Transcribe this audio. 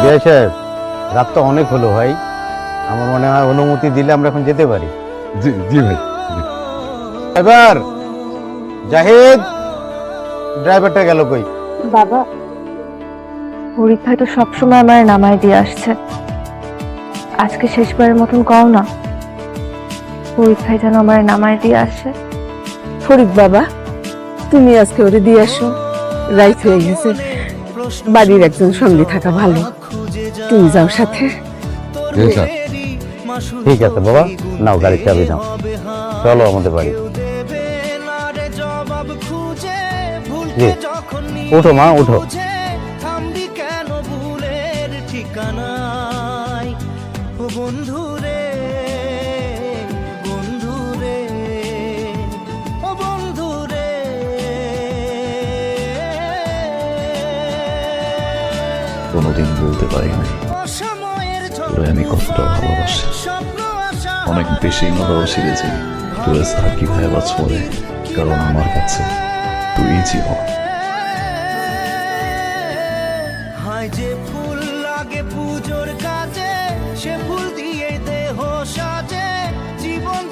বিআই সাহেব, রাত তো অনেক হলো ভাই, আমার মনে হয় অনুমতি দিলে আমরা এখন যেতে পারি। জি জি ভাই। এবার জাহিদ, ড্রাইভারটা গেল কই? বাবা, পরীক্ষায় তো সবসময় আমার নামায় দিয়ে আসছে, আজকে শেষবারের মতন কও না, পরীক্ষায় যেন আমার নামায় দিয়ে আসে। ফরিদ বাবা, তুমি আজকে ওরে দিয়ে আসো, রাইত হয়ে গেছে, বাড়ির একজন সঙ্গী থাকা ভালো, তুমি যাও সাথে। ঠিক আছে বাবা, নাও গাড়ির চাবি নাও, চলো আমাদের বাড়ি। জি, উঠো মা, উঠো। কোনোদিন বলতে পারি নাই তোরে আমি কতটা ভালোবাসি, অনেক বেশি ভালোবাসি রে যে তোরে সারা কিভাবে বাঁচবো রে, কারণ আমার কাছে তুই জীবন। যে ফুল লাগে পুজোর কাজে, সে ফুল দিয়ে দেহ সাজে জীবন।